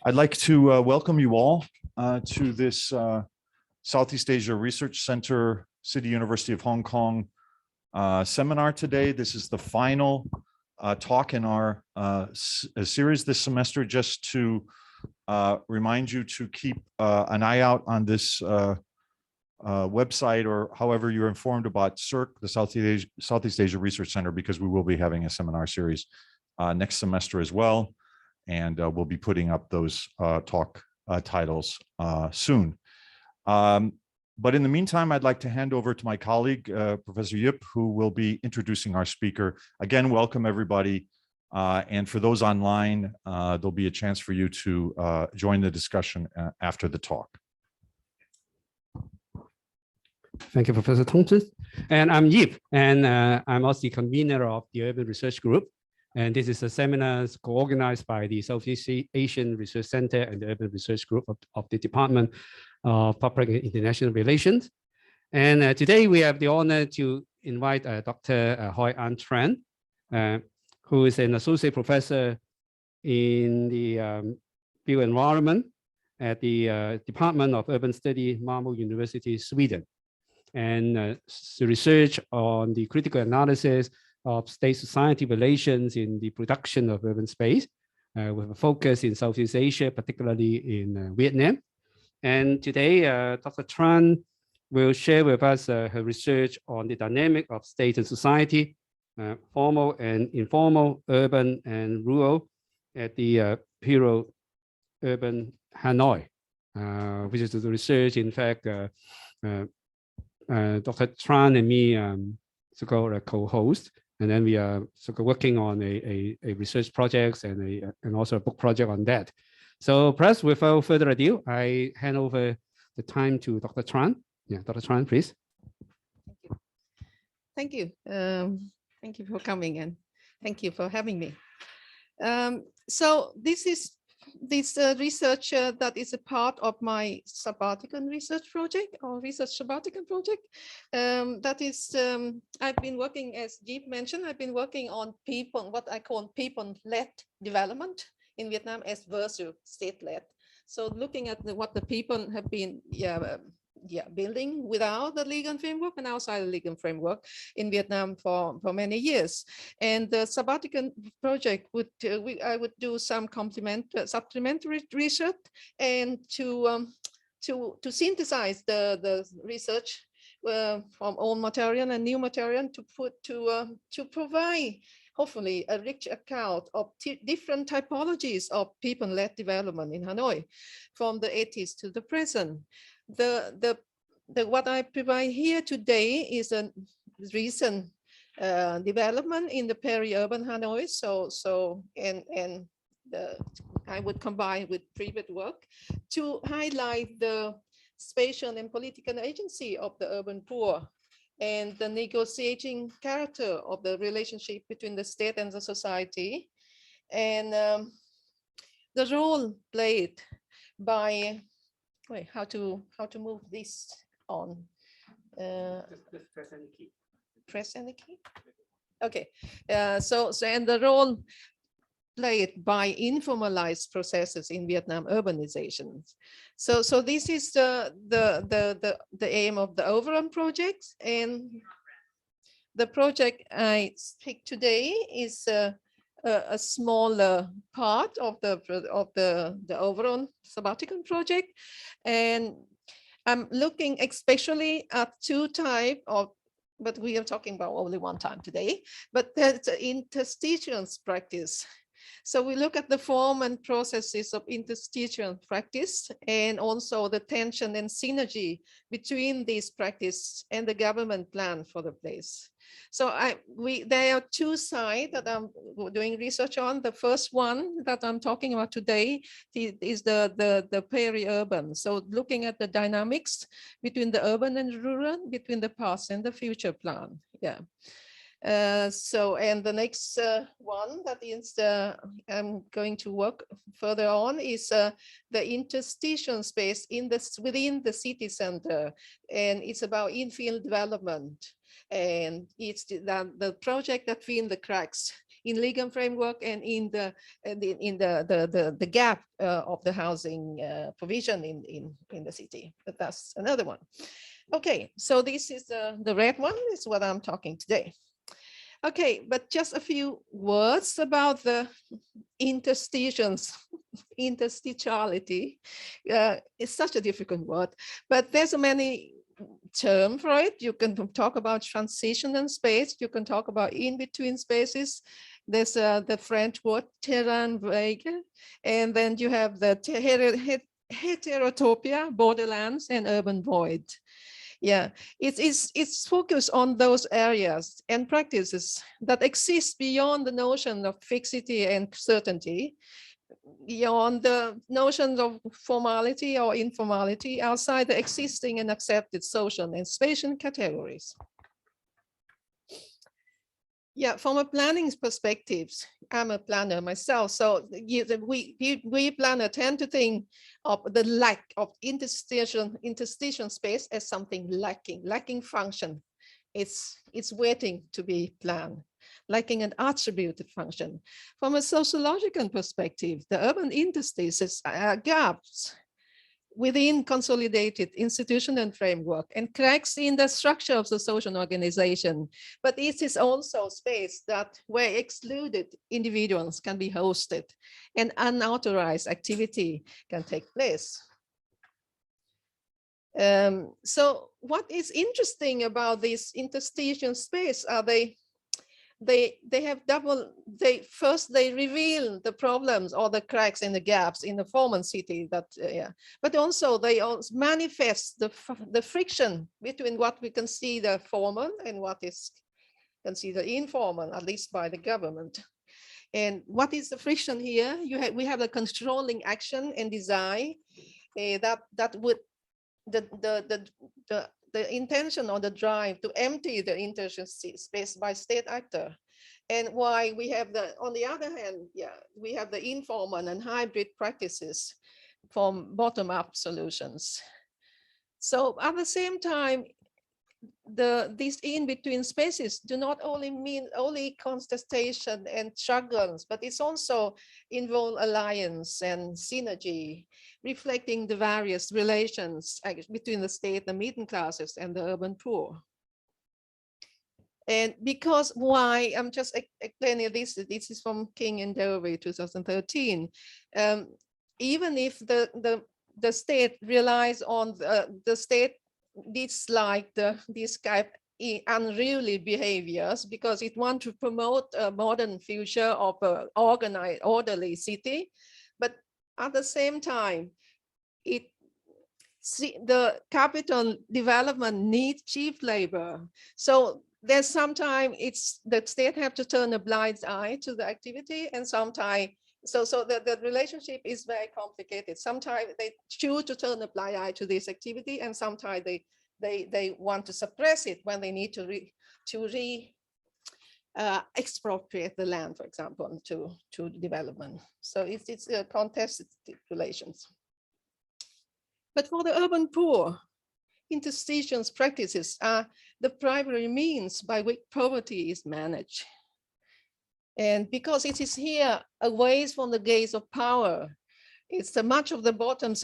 I'd like to welcome you all to this Southeast Asia Research Center, City University of Hong Kong seminar today. This is the final talk in our series this semester, just to remind you to keep an eye out on this website, or however you're informed about CERC, the Southeast Asia Research Center, because we will be having a seminar series next semester as well. And we'll be putting up those talk titles soon. But in the meantime, I'd like to hand over to my colleague, Professor Yip, who will be introducing our speaker. Again, welcome everybody. And for those online, there'll be a chance for you to join the discussion after the talk. Thank you, Professor Thompson. And I'm Yip, and I'm also the convener of the Urban Research Group. And this is a seminar co-organized by the Southeast Asian Research Center and the Urban Research Group of the Department of Public and International Relations. And today we have the honor to invite Dr. Nguyen Hoang Ton, who is an associate professor in the built environment at the Department of Urban Study, Malmö University, Sweden. And the research on the critical analysis of state-society relations in the production of urban space, with a focus in Southeast Asia, particularly in Vietnam. And today, Dr. Tran will share with us her research on the dynamic of state and society, formal and informal, urban and rural, at the Peri-Urban Hanoi, which is the research, in fact, Dr. Tran and me so-called co-host. And then we are sort of working on a research project and also a book project on that. So perhaps without further ado, I hand over the time to Dr. Tran. Yeah, Dr. Tran, please. Thank you. Thank you for coming, and thank you for having me. So this is research that is a part of my sabbatical research project, or research sabbatical project. That is, I've been working, as Jeep mentioned, I've been working on people, what I call people-led development in Vietnam as versus state-led. So looking at what the people have been building without the legal framework and outside the legal framework in Vietnam for many years. And the sabbatical project would I would do some supplementary research and to synthesize the research from old material and new material to provide hopefully a rich account of different typologies of people-led development in Hanoi from the 80s to the present. What I provide here today is a recent development in the Peri-Urban Hanoi. I would combine with previous work to highlight the spatial and political agency of the urban poor and the negotiating character of the relationship between the state and the society, and the role played by how to move this on. Just press any key. Press any key. Okay. And the role played by informalized processes in Vietnam urbanization. So this is the aim of the overall project, and the project I speak today is a smaller part of the overall sabbatical project, and I'm looking especially at two types of, but we are talking about only one time today, but that's interstitial practice. So we look at the form and processes of interstitial practice, and also the tension and synergy between these practice and the government plan for the place. So there are two sides that I'm doing research on. The first one that I'm talking about today is the peri-urban. So looking at the dynamics between the urban and rural, between the past and the future plan. Yeah. And the next one that is I'm going to work further on is the interstitial space within the city center, and it's about infill development, and it's the project that fill the cracks in legal framework and in the gap of the housing provision in the city. But that's another one. Okay, so this is the red one, is what I'm talking today. Okay, but just a few words about the interstitials, interstitiality. It's such a difficult word, but there's so many terms for it. You can talk about transitional space. You can talk about in-between spaces. There's the French word terrain vague, and then you have the heterotopia, borderlands, and urban void. Yeah, it's focused on those areas and practices that exist beyond the notion of fixity and certainty, beyond the notions of formality or informality, outside the existing and accepted social and spatial categories. Yeah, from a planning perspective, I'm a planner myself, so we planners tend to think of the lack of interstitial space as something lacking function. It's waiting to be planned, lacking an attributed function. From a sociological perspective, the urban interstices are gaps within consolidated institutional framework and cracks in the structure of the social organization. But it is also space that where excluded individuals can be hosted and unauthorized activity can take place. So what is interesting about this interstitial space are they have first they reveal the problems or the cracks and the gaps in the formal city that but also they also manifest the friction between what we consider formal and what is considered informal, at least by the government. And what is the friction here? We have a controlling action and design that would the intention or the drive to empty the interstitial space by state actor. And why we have on the other hand, we have the informal and hybrid practices from bottom-up solutions. So at the same time, these in-between spaces do not only mean contestation and struggles, but it's also involve alliance and synergy, reflecting the various relations between the state, the middle classes, and the urban poor. And because why, I'm just explaining this is from King and Dovey 2013. Even if the state relies on the state dislike these kind of unruly behaviors because it wants to promote a modern future of an organized, orderly city. But at the same time, the capital development needs cheap labor. So there's sometimes the state have to turn a blind eye to the activity, and sometimes so the relationship is very complicated. Sometimes they choose to turn a blind eye to this activity, and sometimes they want to suppress it when they need to expropriate the land, for example, to development. So it's a contested relations. But for the urban poor, interstitial practices are the primary means by which poverty is managed. And because it is here away from the gaze of power, it's much of the bottom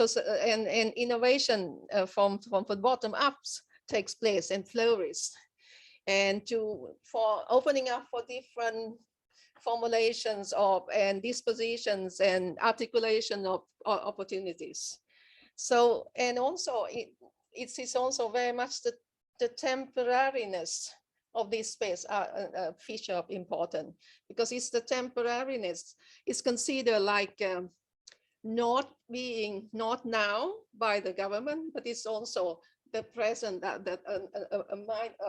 and innovation from the bottom ups takes place and flourishes. And for opening up for different formulations and dispositions and articulation of opportunities. So, and also it is also very much the temporariness of this space a feature of important, because it's the temporariness is considered like not now by the government, but it's also the present that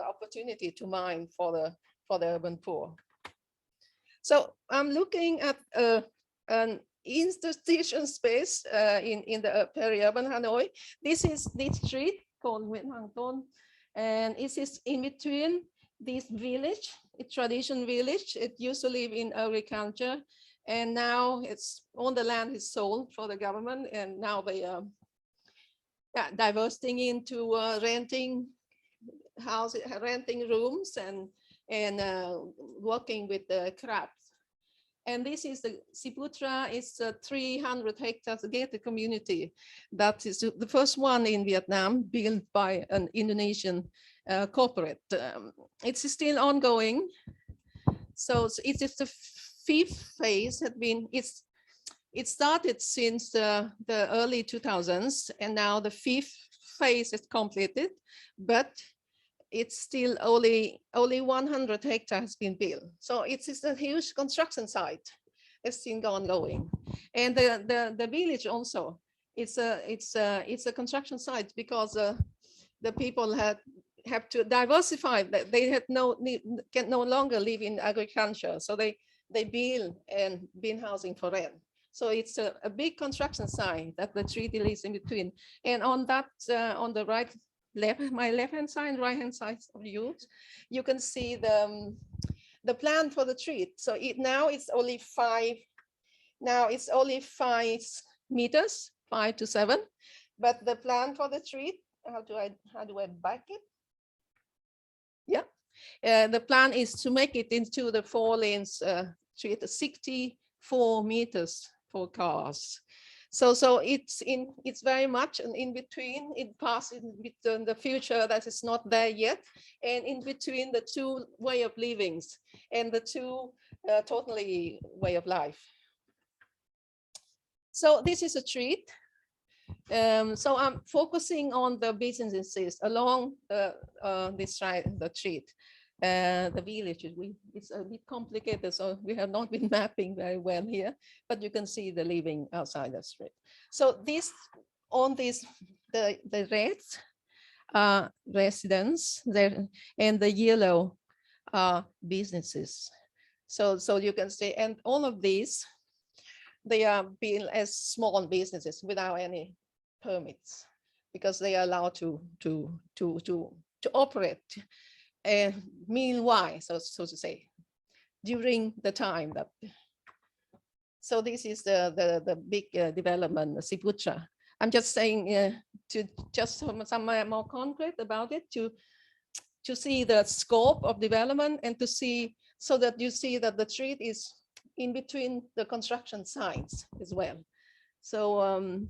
opportunity to mine for the urban poor. So I'm looking at an interstitial space in the Peri-Urban Hanoi. This is this street called Nguyen Hoang Ton, and it is in between this village, a tradition village. It used to live in agriculture, and now it's all the land is sold for the government, and now they are diversing into renting houses, renting rooms, and working with the crafts And this is the Ciputra. It's a 300 hectares gated community. That is the first one in Vietnam, built by an Indonesian corporate. It's still ongoing. So it is the 5th phase. It started since the early 2000s, and now the 5th phase is completed, but it's still only 100 hectares has been built. So it's a huge construction site. It's still ongoing, and the village also. It's a construction site because the people have to diversify. That they can no longer live in agriculture, so they build and build housing for rent. So it's a big construction site that the treaty is in between. And on that, on the my left-hand side and right-hand side of you can see the plan for the treat. So now it's only 5 meters, 5 to 7. But the plan for the treat, how do I back it? Yeah, the plan is to make it into the 4 lanes street, 64 meters for cars. So it's very much an in between. It passes in between the future that is not there yet, and in between the 2 way of livings and the 2 totally way of life. So this is a treat. So I'm focusing on the businesses along this side, the treat. The villages, it's a bit complicated, so we have not been mapping very well here, but you can see the living outside the street. So the reds are residents there, and the yellow are businesses. So you can see, and all of these, they are built as small businesses without any permits, because they are allowed to operate. Meanwhile, so to say, during the time that. So this is the big development, Ciputra. I'm just saying to just some more concrete about it, to see the scope of development, and to see, so that you see that the street is in between the construction sites as well. So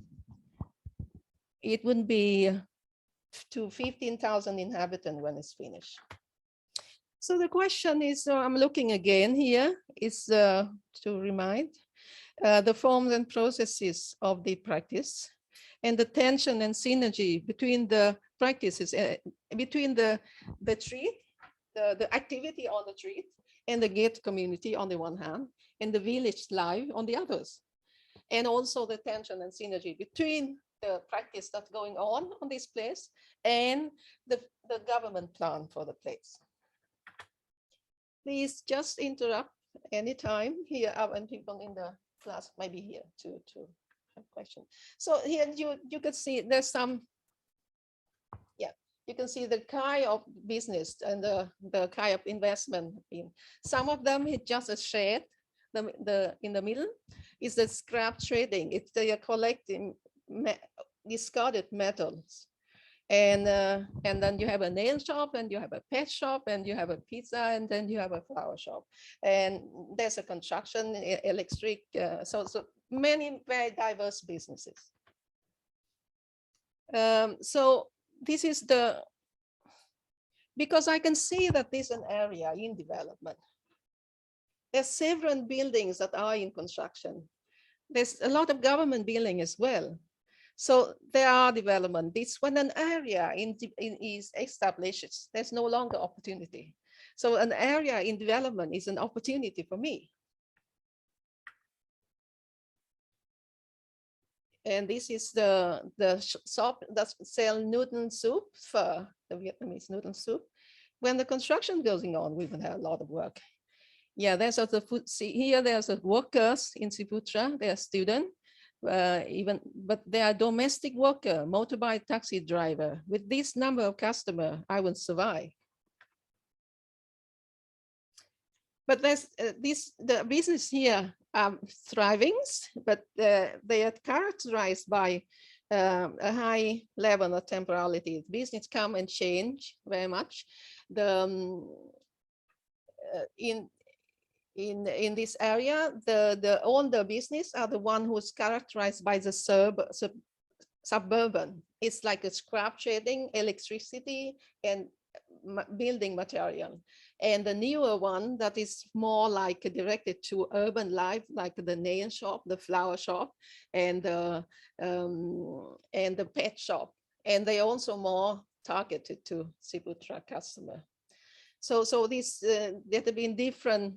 it would be to 15,000 inhabitants when it's finished. So the question is, I'm looking again here, is to remind the forms and processes of the practice, and the tension and synergy between the practices, between the treat, the activity on the treat, and the gate community on the one hand, and the village life on the others. And also the tension and synergy between the practice that's going on this place and the government plan for the place. Please just interrupt anytime here, and people in the class might be here to have questions. So here you can see there's some, yeah, you can see the kind of business and the kind of investment. Some of them is just a shed. In the middle is the scrap trading. They are collecting discarded metals. And then you have a nail shop, and you have a pet shop, and you have a pizza, and then you have a flower shop, and there's a construction, electric, so many very diverse businesses. So this is because I can see that this is an area in development. There's several buildings that are in construction. There's a lot of government building as well. So there are development. This when an area is established, there's no longer opportunity. So an area in development is an opportunity for me. And this is the shop that sells noodle soup, for the Vietnamese noodle soup. When the construction goes on, we will have a lot of work. Yeah, there's also food. See here, there's workers in Ciputra. They are students. But they are domestic worker, motorbike taxi driver. With this number of customers, I will survive. But there's the business here are thriving, but they are characterized by a high level of temporality. Business come and change very much. in this area, the older business are the one who's characterized by the suburban. It's like a scrap trading, electricity, and building material. And the newer one that is more like directed to urban life, like the nail shop, the flower shop, and the pet shop. And they also more targeted to Ciputra customer. So this there have been different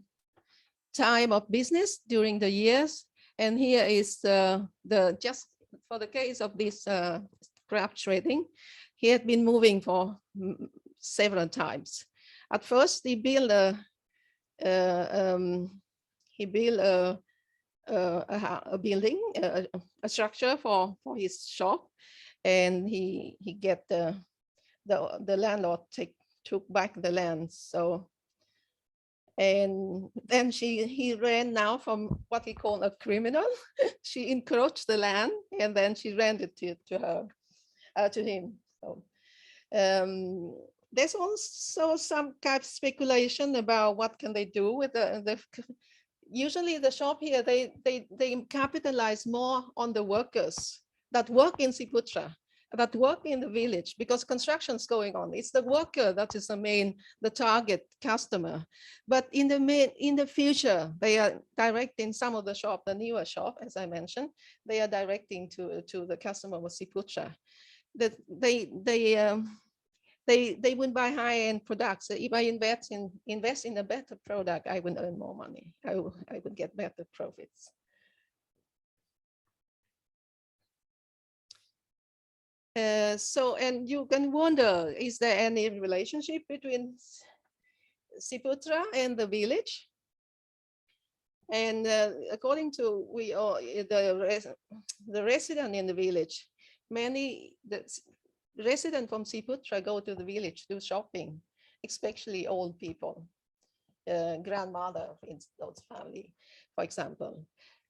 time of business during the years. And here is the just for the case of this scrap trading, he had been moving for several times. At first, he built a building, a structure for his shop, and he get the landlord took back the land. So, and then he ran now from what he called a criminal. She encroached the land, and then she rented it to him. So, there's also some kind of speculation about what can they do with usually the shop here, they capitalize more on the workers that work in Ciputra, that work in the village, because construction's going on. It's the worker that is the target customer. But in the future, they are directing some of the shop, the newer shop, as I mentioned, they are directing to the customer of Ciputra. That they would buy high-end products. So if I invest in a better product, I would earn more money. I would get better profits. So, and you can wonder, is there any relationship between Ciputra and the village? And according to the resident in the village, the residents from Ciputra go to the village to do shopping, especially old people, grandmother in those family, for example.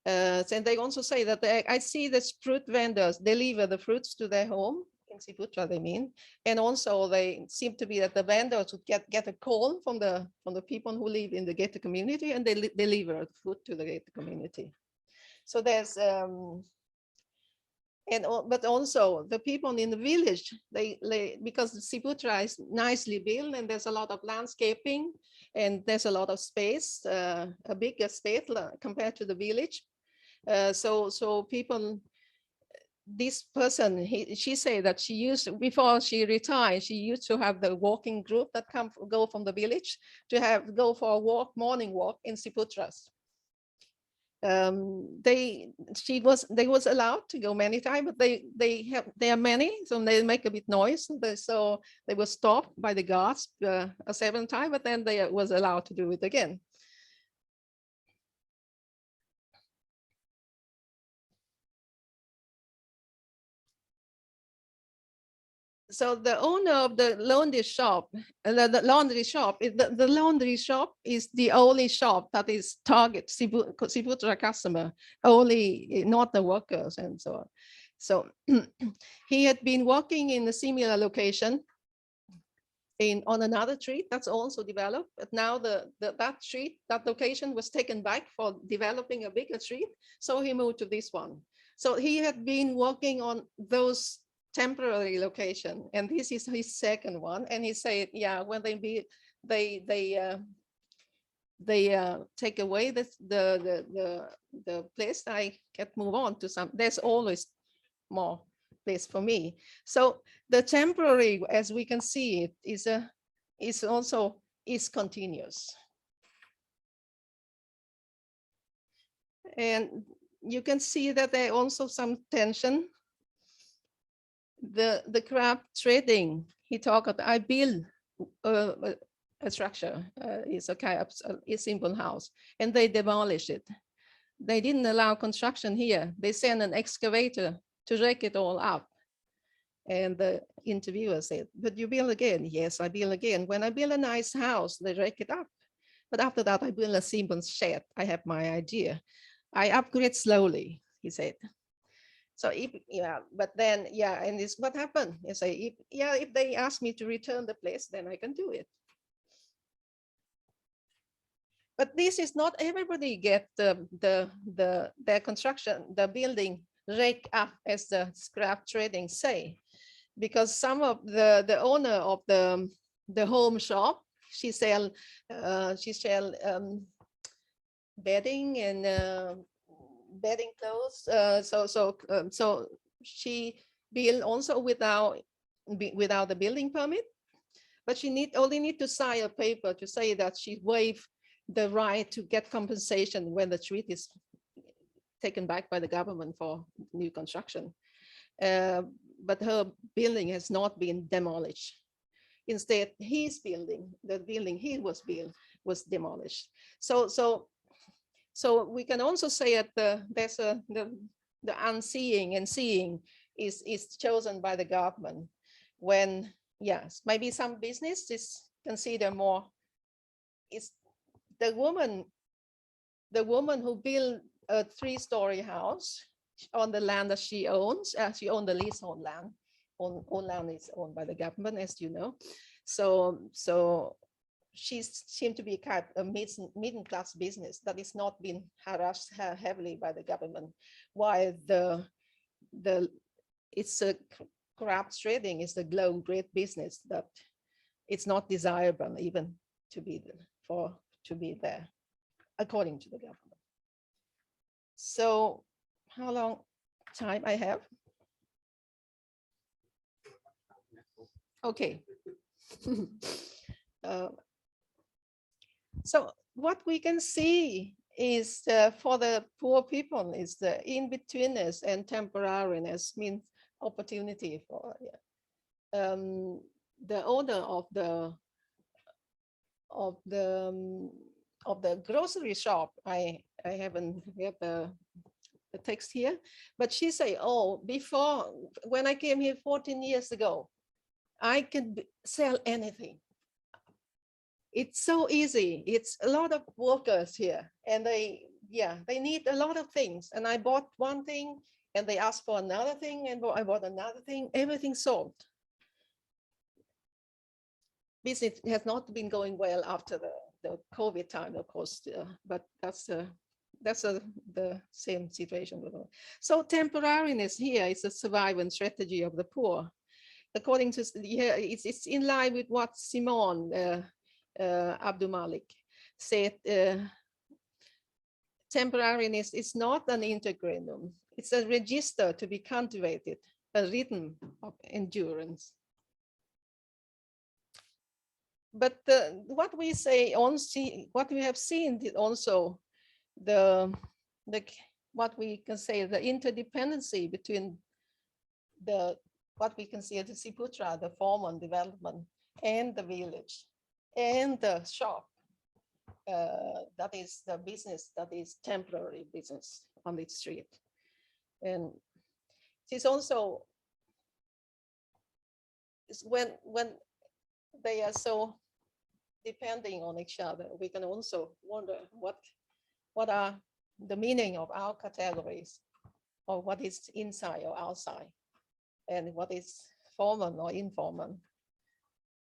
And they also say that I see the fruit vendors deliver the fruits to their home in Ciputra, they mean, and also they seem to be that the vendors would get a call from the people who live in the ghetto community, and they deliver food to the ghetto community. So there's but also the people in the village, because Ciputra is nicely built and there's a lot of landscaping and there's a lot of space, a bigger space compared to the village. So people, this person, she said that she used, before she retired, she used to have the walking group that go from the village to go for a walk, morning walk in Ciputras. They was allowed to go many times, but they are many, so they make a bit noise. So they were stopped by the guards a 7th time, but then they was allowed to do it again. So the owner of the laundry shop, the laundry shop is the only shop that is target Ciputra customer, only not the workers and so on. So he had been working in a similar location on another street that's also developed, but now that location was taken back for developing a bigger street. So he moved to this one. So he had been working on those temporary location, and this is his second one. And he said, yeah, when they take away the place, I can move on to some. There's always more place for me. So the temporary, as we can see, it is also continuous. And you can see that there also some tension. The crab trading, he talked about, I build a structure, it's a kind of a simple house, and they demolished it. They didn't allow construction here. They sent an excavator to rake it all up. And the interviewer said, but you build again? Yes, I build again. When I build a nice house, they rake it up. But after that, I build a simple shed. I have my idea. I upgrade slowly, he said. So but then, and this what happened. You say, if they ask me to return the place, then I can do it. But this is not everybody get their construction, the building rake up, as the scrap trading say, because some of the owner of the home shop, she sell bedding and bedding clothes. So she build also without the building permit, but she only need to sign a paper to say that she waived the right to get compensation when the street is taken back by the government for new construction. But her building has not been demolished. Instead, his building, the building he was built, was demolished. So we can also say that the unseeing and seeing is chosen by the government when, yes, maybe some business is considered more. It's the woman who built a 3-story house on the land that she owns. She owned the leasehold land. All land is owned by the government, as you know. So she seemed to be kind of a middle class business that is not being harassed heavily by the government, while it's a crab trading is the low grade business that it's not desirable even to be there, according to the government. So how long time I have? Okay. So what we can see is for the poor people is the in-betweenness and temporariness, means opportunity for the owner of the grocery shop. I haven't got the text here, but she say, oh, before, when I came here 14 years ago, I could sell anything. It's so easy. It's a lot of workers here, and they need a lot of things. And I bought one thing, and they asked for another thing, and I bought another thing. Everything sold. Business has not been going well after the COVID time, of course, but that's the same situation. So temporariness here is a survival strategy of the poor. According to here, it's in line with what Simon Abdul Malik said. Temporariness is not an intergranum. It's a register to be cultivated, a rhythm of endurance. But what we say on what we have seen also what we can say the interdependency between what we can see as the Ciputra, the formal development, and the village, and the shop. That is the business that is temporary business on the street. And it is also when they are so depending on each other, we can also wonder what are the meaning of our categories, or what is inside or outside, and what is formal or informal,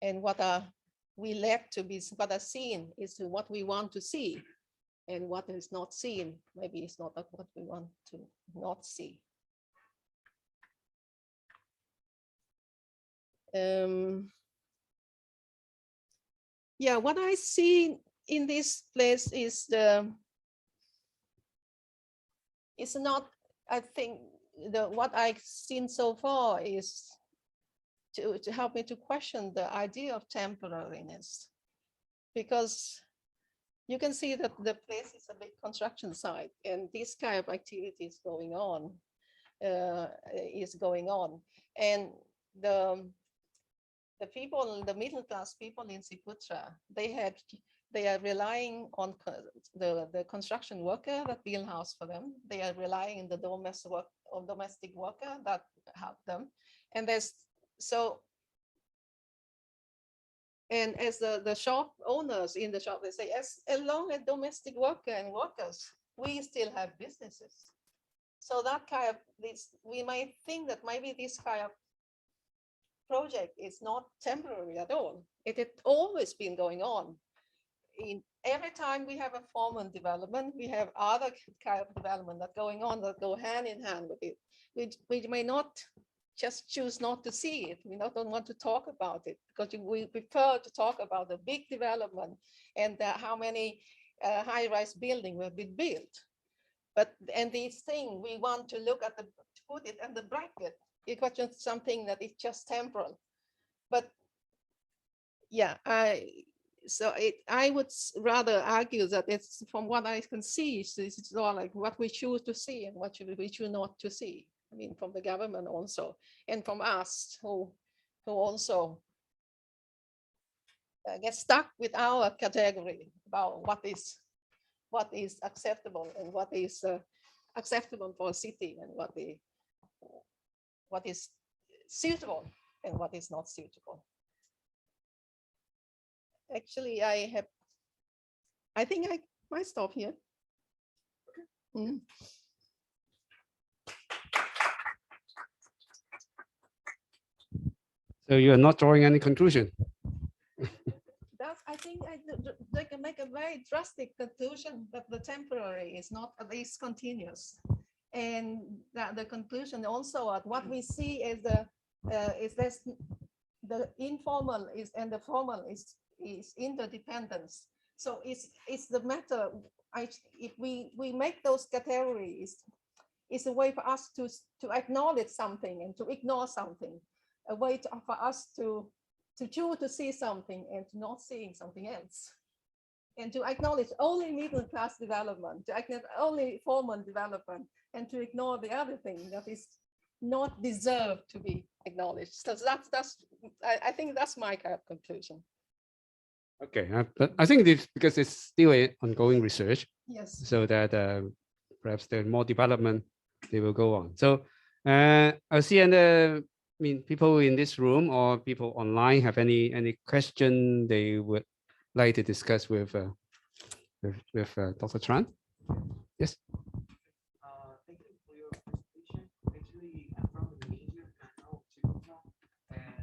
and what are we left to be, what are seen is what we want to see, and what is not seen, maybe it's not what we want to not see. Yeah, what I see in this place is it's not, I think what I've seen so far is to help me to question the idea of temporariness, because you can see that the place is a big construction site, and this kind of activity is going on, and the people, the middle class people in Ciputra, they are relying on the construction worker that build house for them. They are relying on the domestic worker that help them, and there's so. And as the shop owners in the shop, they say, as long as domestic worker and workers, we still have businesses. So that kind of this, we might think that maybe this kind of project is not temporary at all. It had always been going on. in every time we have a formal development, we have other kind of development that going on that go hand in hand with it. We may not just choose not to see it. We don't want to talk about it because we prefer to talk about the big development and how many high-rise buildings have been built. And this thing, we want to look at to put it in the bracket. It was just something that is just temporal. But yeah, I would rather argue that it's, from what I can see, it's all like what we choose to see and what we choose not to see. I mean, from the government also, and from us who also get stuck with our category about what is acceptable and what is acceptable for a city, and what is suitable and what is not suitable. Actually, I think I might stop here. Mm. So you are not drawing any conclusion. I think they can make a very drastic conclusion that the temporary is not at least continuous, and that the conclusion also at what we see is the informal is and the formal is interdependence. So it's the matter. If we make those categories, it's a way for us to acknowledge something and to ignore something, a way for us to choose to see something and to not seeing something else, and to acknowledge only middle class development, to acknowledge only formal development, and to ignore the other thing that is not deserved to be acknowledged. So I think that's my kind of conclusion. Okay, but I think this because it's still an ongoing research. Yes. So that perhaps there more development, they will go on. So I'll see, and I mean, people in this room or people online have any question they would like to discuss with Dr. Tran? Yes. Thank you for your presentation. Actually, I'm from Indonesia, and I know Ciputra, and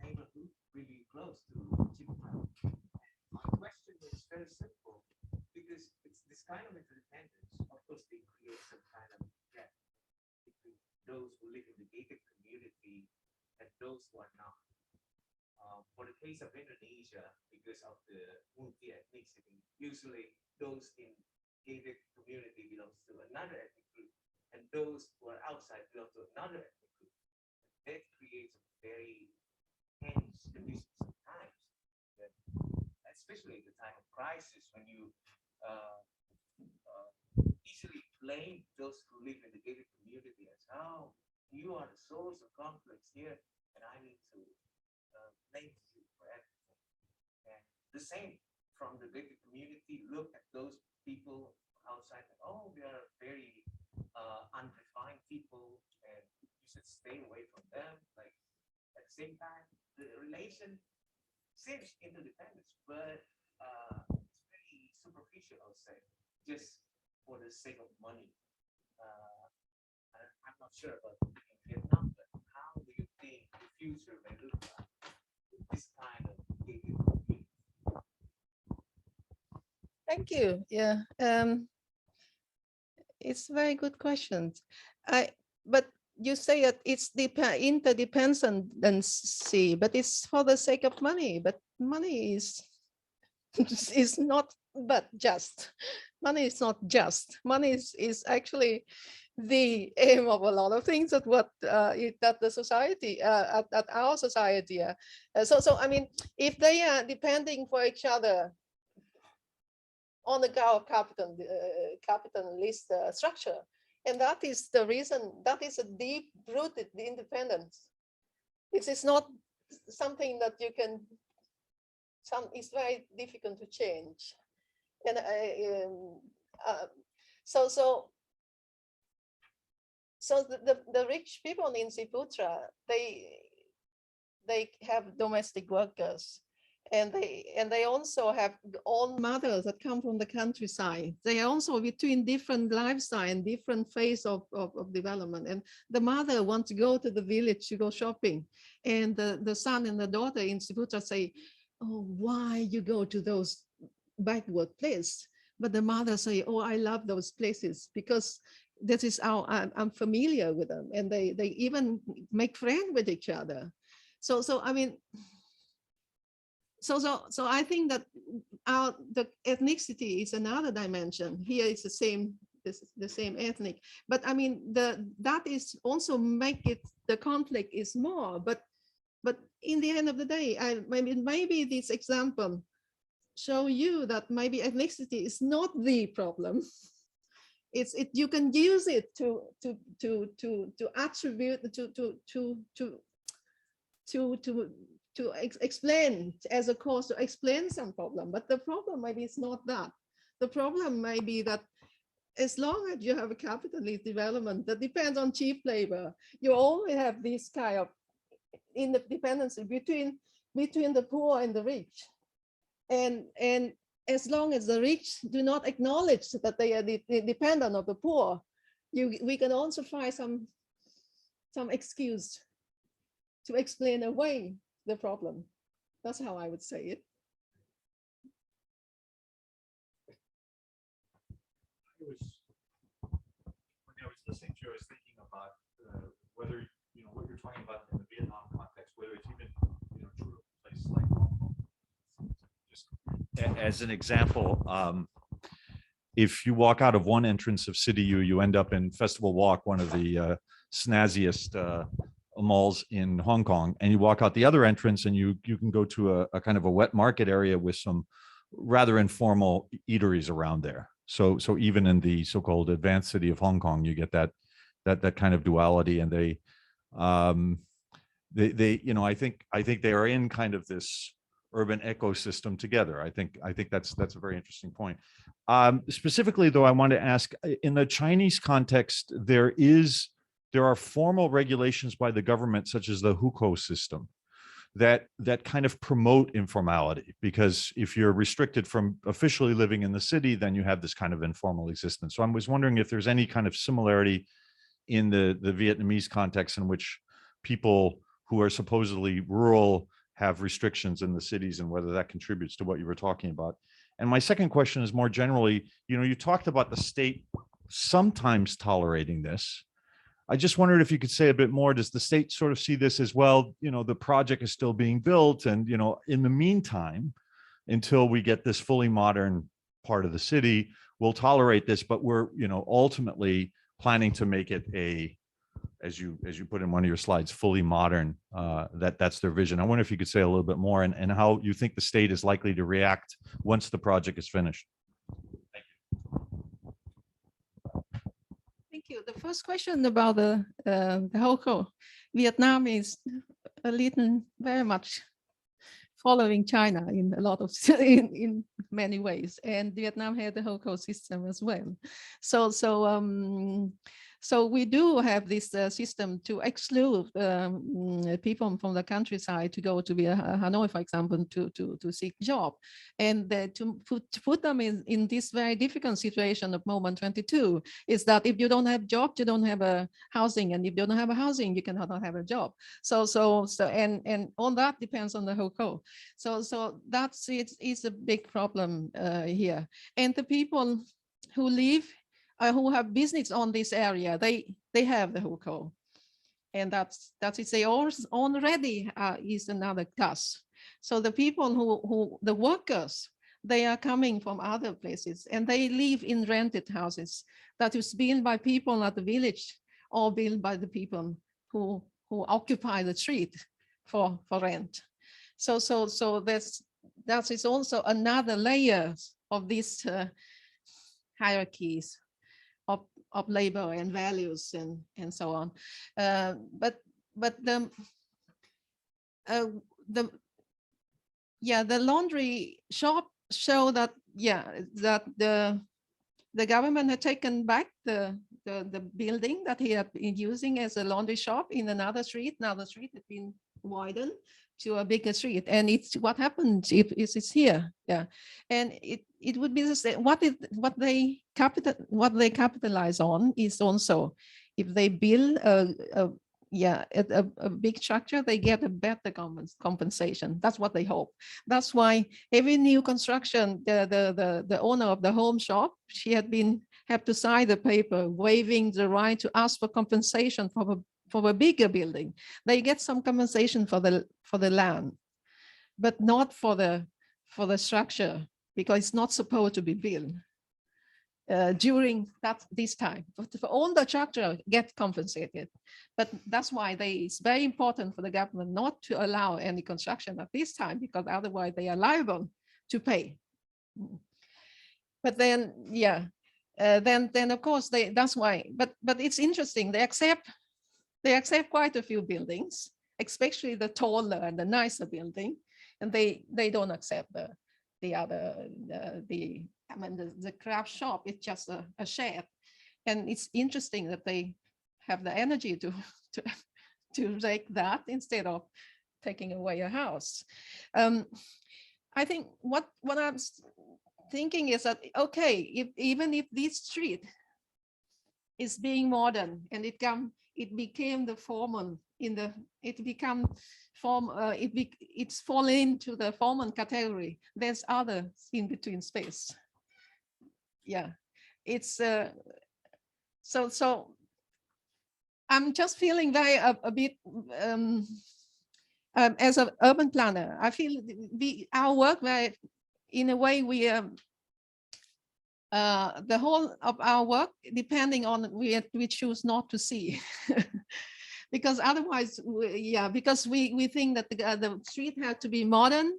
neighborhood really close to Ciputra. My question is very simple, because it's this kind of interdependence. Of course, they create some kind of gap between those who live in the gated community and those who are not. For the case of Indonesia, because of the multi-ethnicity, usually those in gated community belongs to another ethnic group, and those who are outside belong to another ethnic group. That creates a very tense conditions sometimes, especially at the time of crisis, when you easily blame those who live in the gated community as, oh, you are the source of conflicts here, and I need to blame you for everything. And the same from the gated community, look at those people outside, and, oh, they are very unrefined people, and you should stay away from them. Like, at the same time, the relation seems interdependence, but it's very superficial, I'll say, just for the sake of money. I'm not sure about in Vietnam, but how do you think the future may look like with this kind of gated community? Thank you. Yeah, it's a very good question. But you say that it's interdependency, but it's for the sake of money. But money is not. But just money is not just. Money is actually the aim of a lot of things that that the society at our society. So I mean, if they are depending for each other on the capitalist structure, and that is the reason, that is a deep-rooted independence. It's not something that you can. It's very difficult to change, and so the rich people in Ciputra, they have domestic workers. And they also have own mothers that come from the countryside. They are also between different lifestyle and different phase of development. And the mother wants to go to the village to go shopping. And the son and the daughter in Ciputra say, oh, why you go to those backward places? But the mother say, oh, I love those places because this is how I'm familiar with them, and they even make friends with each other. So I mean, so I think that the ethnicity is another dimension. Here it's the same, the same ethnic, but I mean that is also make it, the conflict is more. But in the end of the day, maybe this example show you that maybe ethnicity is not the problem. You can use it to attribute to explain as a cause, to explain some problem. But the problem maybe is not that. The problem may be that as long as you have a capitalist development that depends on cheap labor, you only have this kind of interdependency between the poor and the rich. And as long as the rich do not acknowledge that they are dependent on the poor, we can also find some excuse to explain away the problem. That's how I would say it. When I was listening to you, I was thinking about whether, what you're talking about in the Vietnam context, whether it's even, true of places like Hong Kong. Just as an example, if you walk out of one entrance of City U, you end up in Festival Walk, one of the snazziest malls in Hong Kong, and you walk out the other entrance and you can go to a kind of a wet market area with some rather informal eateries around there. So even in the so-called advanced city of Hong Kong, you get that kind of duality, and they I think they are in kind of this urban ecosystem together. I think that's a very interesting point. Specifically, though, I want to ask, in the Chinese context, there are formal regulations by the government, such as the hukou system, that kind of promote informality, because if you're restricted from officially living in the city, then you have this kind of informal existence. So I was wondering if there's any kind of similarity in the Vietnamese context in which people who are supposedly rural have restrictions in the cities, and whether that contributes to what you were talking about. And my second question is more generally, you talked about the state sometimes tolerating this. I just wondered if you could say a bit more. Does the state sort of see this as, well, the project is still being built, and, in the meantime, until we get this fully modern part of the city, we'll tolerate this, but we're, ultimately planning to make it as you put in one of your slides, fully modern. That's their vision. I wonder if you could say a little bit more, and how you think the state is likely to react once the project is finished. Thank you. The first question about the hukou. Vietnam is a little very much following China in a lot of in many ways, and Vietnam had the hukou system as well. So we do have this system to exclude people from the countryside to go to Hanoi, for example, to seek job, and to put them in this very difficult situation of moment 22 is that if you don't have job, you don't have a housing, and if you don't have a housing, you cannot have a job. So and all that depends on the hukou. So that's it's a big problem here, and the people who live. Who have business on this area, they have the hukou, and that's it. They already is another class. So the people who the workers, they are coming from other places, and they live in rented houses that is built by people at the village, or built by the people who occupy the street for rent. So that is also another layer of these hierarchies of labor and values and so on. But the laundry shop show that the government had taken back the building that he had been using as a laundry shop in another street. Now the street had been widened to a bigger street, and it's what happens if it's here. And it would be the same. What they capitalize on is also if they build yeah, a big structure, they get a better compensation. That's what they hope. That's why every new construction, the owner of the home shop, she have to sign the paper waiving the right to ask for compensation for a bigger building. They get some compensation for the land, but not for the structure, because it's not supposed to be built during this time. For all the structure get compensated, but that's why it's very important for the government not to allow any construction at this time, because otherwise they are liable to pay. But then, yeah, then of course that's why. But it's interesting. They accept quite a few buildings, especially the taller and the nicer building, and they don't accept the other I mean, the craft shop. It's just a shed, and it's interesting that they have the energy to take that instead of taking away a house. I think what I'm thinking is that, okay, even if this street is being modern and it became the formal it's fallen into the formal category, there's other in between space. Yeah, it's so I'm just feeling very a bit as an urban planner. I feel our work, where in a way we the whole of our work depending on we choose not to see. Because otherwise, because we think that the street has to be modern.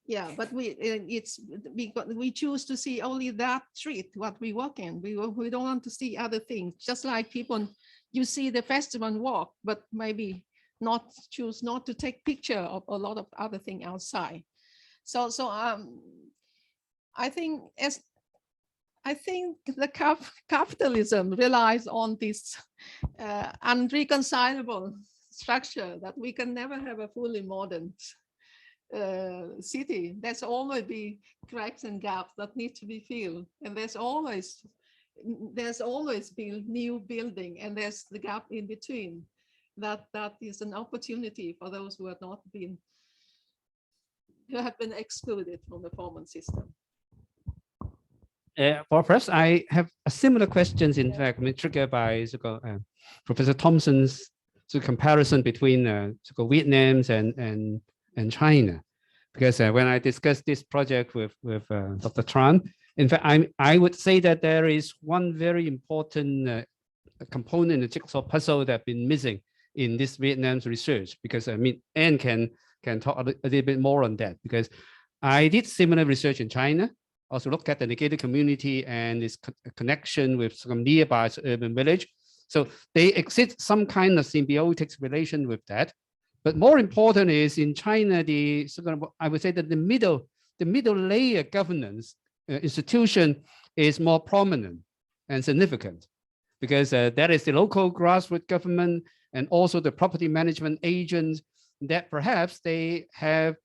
Yeah, but we choose to see only that street what we walk in. We don't want to see other things. Just like people, you see the festival walk, but maybe choose not to take picture of a lot of other things outside. So I think the capitalism relies on this unreconcilable structure that we can never have a fully modern city. There's always be cracks and gaps that need to be filled, and there's always be new building, and there's the gap in between. That is an opportunity for those who have been excluded from the formal system. For perhaps I have a similar questions, in fact, triggered by Professor Thompson's comparison between Vietnam and China. Because when I discussed this project with Dr. Tran, in fact, I would say that there is one very important component in the jigsaw puzzle that's been missing in this Vietnam's research. Because I mean, Anne can talk a little bit more on that, because I did similar research in China. Also look at the negated community and its connection with some nearby urban village. So they exist some kind of symbiotic relation with that. But more important is in China, I would say that the middle layer governance institution is more prominent and significant, because that is the local grassroots government and also the property management agents that perhaps they have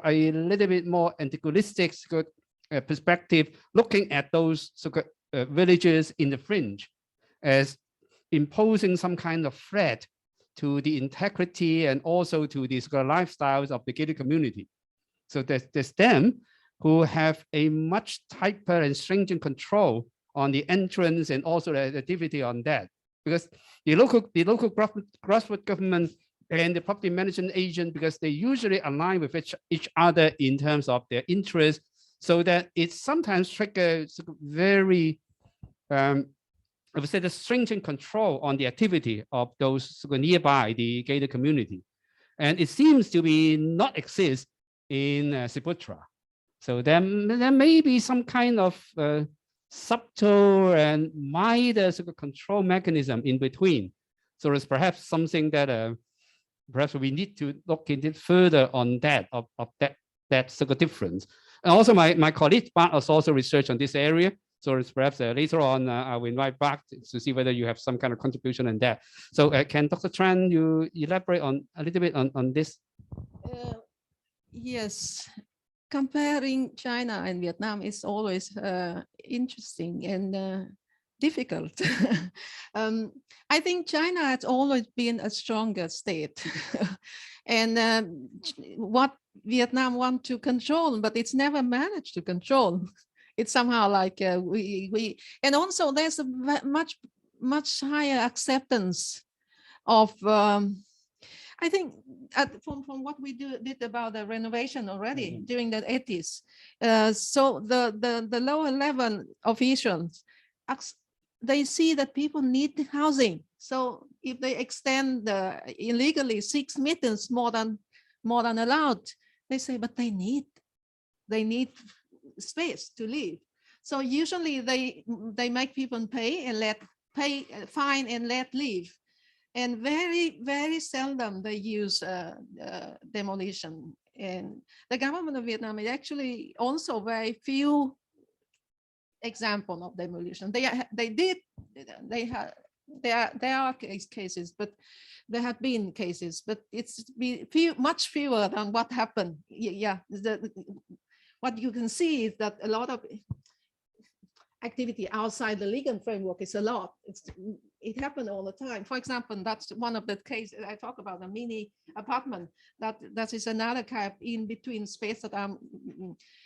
a little bit more antagonistic perspective, looking at those villages in the fringe as imposing some kind of threat to the integrity and also to the lifestyles of the gated community. So there's them who have a much tighter and stringent control on the entrance and also the activity on that, because the local grassroots government and the property management agent, because they usually align with each other in terms of their interests, so that it sometimes triggers very, I would say, the stringent control on the activity of those nearby the gated community. And it seems to be not exist in Ciputra. So there may be some kind of subtle and milder control mechanism in between. So it's perhaps something that perhaps we need to look into further on that, of that sort of difference. And also my colleague Bart has also researched on this area. So it's perhaps later on I will invite Bart to see whether you have some kind of contribution on that. So can Dr. Tran, you elaborate on a little bit on this? Yes, comparing China and Vietnam is always interesting, and difficult. I think China has always been a stronger state. And what Vietnam want to control, but it's never managed to control. It's somehow like and also there's a much higher acceptance of, I think from what we did about the renovation already during the 80s. So the lower level officials, they see that people need housing. So if they extend illegally 6 meters more than allowed, they say, but they need space to live. So usually they make people pay and fine and let leave. And very, very seldom they use demolition. And the government of Vietnam is actually also very few examples of demolition. There are cases, but there have been cases, but it's much fewer than what happened. Yeah, what you can see is that a lot of activity outside the legal framework is a lot. It happened all the time. For example, that's one of the cases I talk about, a mini apartment. That is another kind of in between space that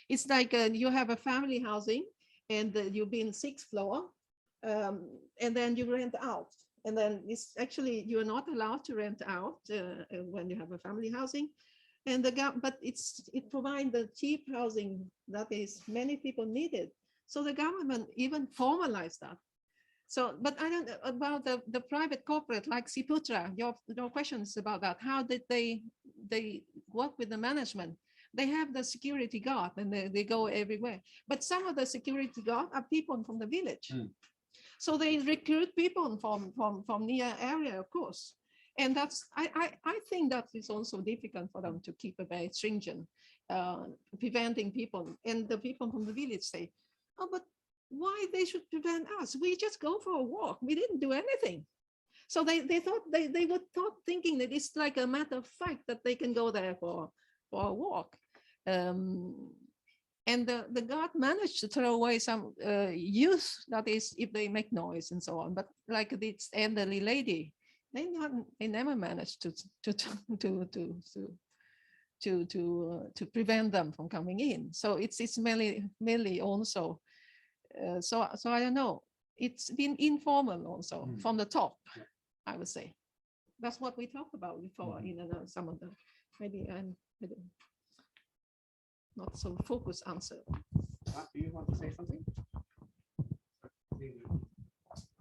it's like you have a family housing and you've been 6th floor and then you rent out. And then it's actually, you're not allowed to rent out when you have a family housing. And but it provides the cheap housing that is many people needed. So the government even formalized that. So, but I don't know about the private corporate like Ciputra. Your question is about that. How did they work with the management? They have the security guard and they go everywhere. But some of the security guard are people from the village. So they recruit people from near area, of course. And that's, I think that is also difficult for them to keep a very stringent, preventing people. And the people from the village say, oh, but why they should prevent us? We just go for a walk. We didn't do anything. So they thought they were thinking that it's like a matter of fact that they can go there for a walk. And the guard managed to throw away some youth, that is, if they make noise and so on. But like this elderly lady, they never managed to prevent them from coming in. So it's mainly also. So I don't know. It's been informal also from the top, I would say. That's what we talked about before. Some of the maybe I'm not so focused answer. Do you want to say something?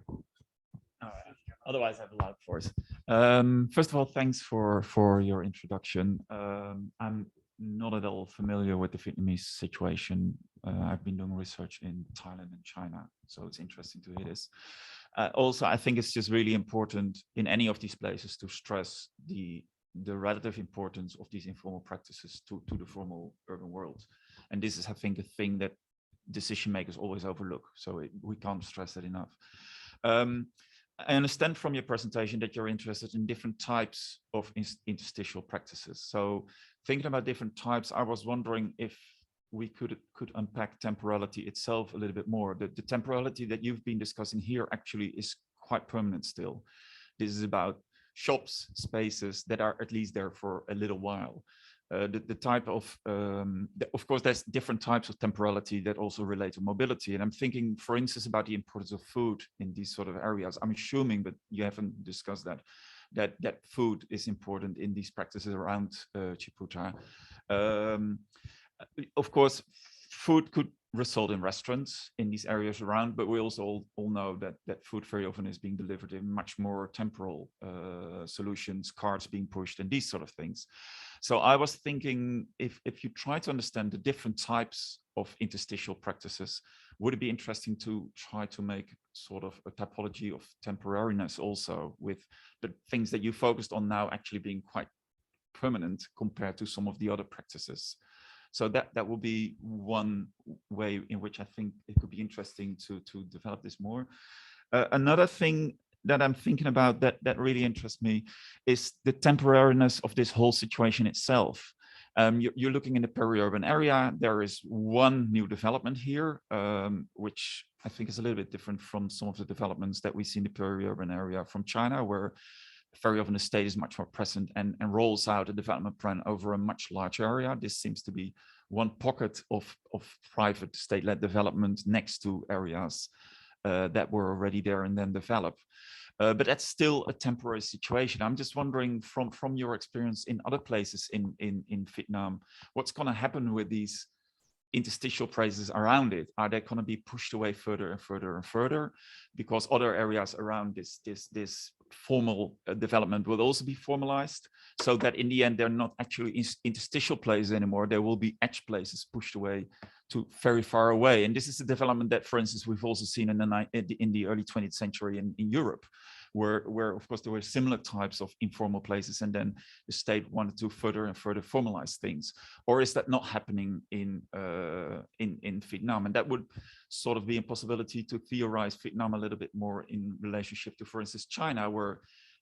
All right. Otherwise, I have a loud voice. First of all, thanks for your introduction. I'm not at all familiar with the Vietnamese situation. I've been doing research in Thailand and China, so it's interesting to hear this. Also, I think it's just really important in any of these places to stress the relative importance of these informal practices to the formal urban world. And this is, I think, a thing that decision makers always overlook. So we can't stress that enough. I understand from your presentation that you're interested in different types of interstitial practices. So thinking about different types, I was wondering if we could unpack temporality itself a little bit more. The temporality that you've been discussing here actually is quite permanent still. This is about shops, spaces that are at least there for a little while. The type of course, there's different types of temporality that also relate to mobility. And I'm thinking, for instance, about the importance of food in these sort of areas. I'm assuming, but you haven't discussed that food is important in these practices around Ciputra. Of course, food could result in restaurants in these areas around, but we also all know that food very often is being delivered in much more temporal solutions, carts being pushed and these sort of things. So I was thinking, if you try to understand the different types of interstitial practices, would it be interesting to try to make sort of a typology of temporariness also, with the things that you focused on now actually being quite permanent compared to some of the other practices? So that will be one way in which I think it could be interesting to develop this more. Another thing that I'm thinking about that really interests me is the temporariness of this whole situation itself. You're looking in the peri-urban area. There is one new development here, which I think is a little bit different from some of the developments that we see in the peri-urban area from China, where very often the state is much more present and rolls out a development plan over a much larger area. This seems to be one pocket of private state-led development next to areas that were already there and then developed. But that's still a temporary situation. I'm just wondering from your experience in other places in Vietnam, what's going to happen with these interstitial places around it? Are they going to be pushed away further and further and further because other areas around this formal development will also be formalized, so that in the end they're not actually interstitial places anymore? There will be edge places pushed away to very far away. And this is a development that, for instance, we've also seen in the early 20th century in Europe, where of course there were similar types of informal places, and then the state wanted to further and further formalize things. Or is that not happening in Vietnam? And that would sort of be a possibility to theorize Vietnam a little bit more in relationship to, for instance, China, where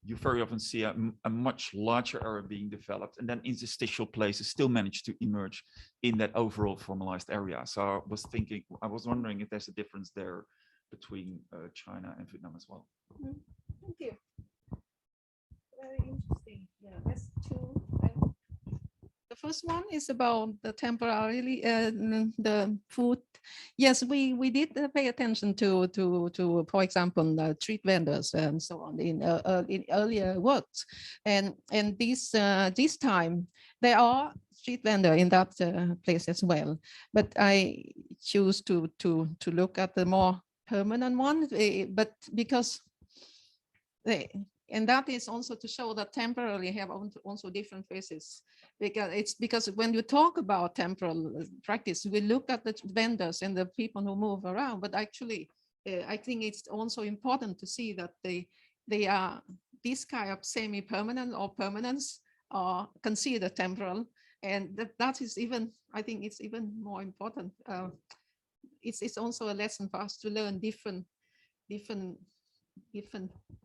you very often see a much larger area being developed, and then interstitial places still manage to emerge in that overall formalized area. So I was wondering if there's a difference there between China and Vietnam as well. Thank you. Very interesting. Yeah, that's two. The first one is about the temporarily the food. Yes, we did pay attention to for example street vendors and so on in earlier works, and this time there are street vendor in that place as well. But I choose to look at the more permanent one, but because and that is also to show that temporarily have also different phases, because when you talk about temporal practice, we look at the vendors and the people who move around, but actually I think it's also important to see that they are this kind of semi-permanent or permanence are considered temporal, and that is even, I think it's even more important. It's also a lesson for us to learn different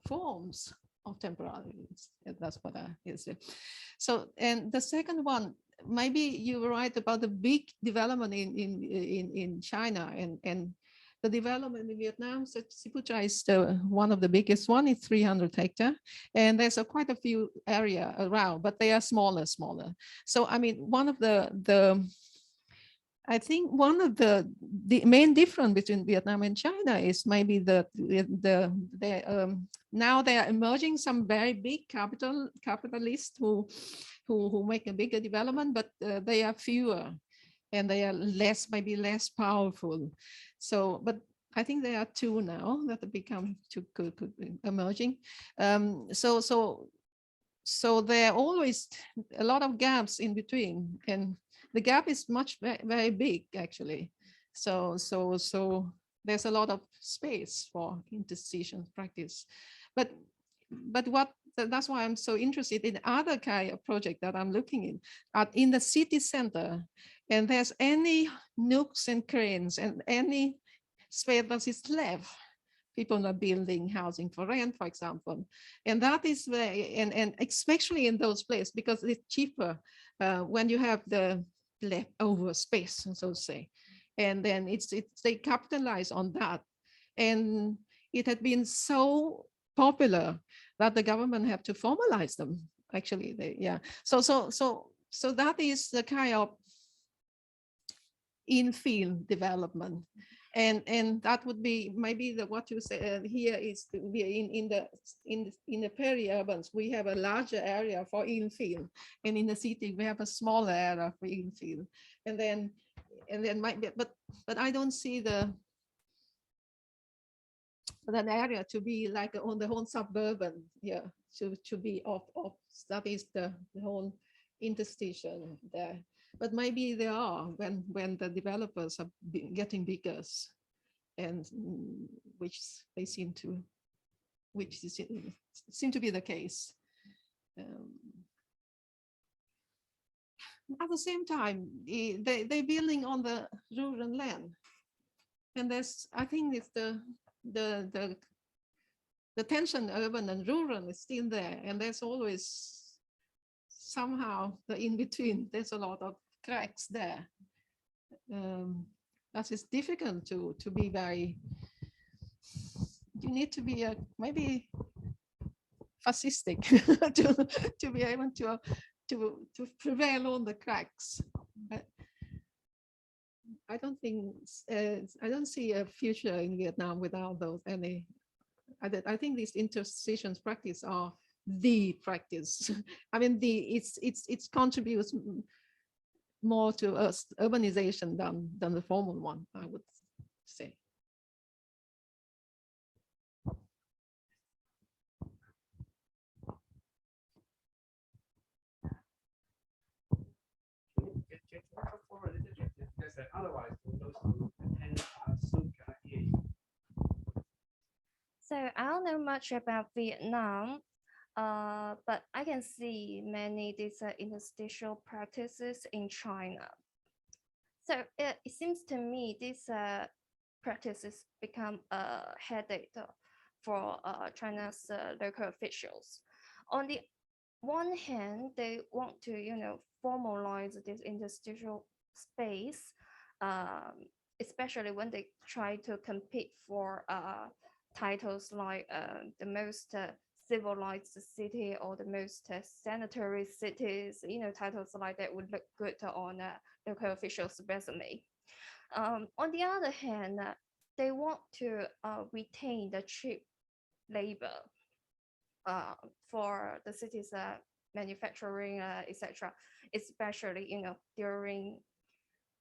forms of temporality. That's what I is. So, and the second one, maybe you were right about the big development in China, and the development in Vietnam. So Ciputra is one of the biggest one. It's 300 hectares, and there's quite a few area around, but they are smaller. So I mean, one of I think one of the main difference between Vietnam and China is maybe now they are emerging some very big capitalists who make a bigger development, but they are fewer and they are maybe less powerful. So, but I think there are two now that have become could emerging. So there are always a lot of gaps in between, and the gap is very big actually. So there's a lot of space for interstitial practice, but that's why I'm so interested in other kind of project that I'm looking in the city center, and there's any nooks and crannies and any space that is left. People are building housing for rent, for example, and that is very, and especially in those places because it's cheaper when you have the leftover space, so to say, and then they capitalize on that, and it had been so popular that the government have to formalize them. Actually, so that is the kind of in-field development, and that would be maybe what you say here is in the peri-urbans we have a larger area for in-field, and in the city we have a smaller area for in-field, and then might be, but I don't see that area to be like on the whole suburban, to be off. That is the whole interstitial there. But maybe there are when the developers are getting bigger, and which seem to be the case. At the same time, they're building on the rural land, and I think it's the tension urban and rural is still there, and there's always somehow the in between, there's a lot of cracks there. That is difficult to be very, you need to be maybe fascistic to be able to prevail on the cracks. But I don't think I don't see a future in Vietnam without those any. I think these interstitial practice are the practice. I mean, it contributes more to us urbanization than the formal one, I would say. Otherwise, those who attend soon cannot hear you. So I don't know much about Vietnam, but I can see many these interstitial practices in China. So it seems to me these practices become a headache for China's local officials. On the one hand, they want to, formalize this interstitial space, especially when they try to compete for titles like the most civilized city or the most sanitary cities. Titles like that would look good on a local official's resume. On the other hand, they want to retain the cheap labor for the city's manufacturing, etc., especially during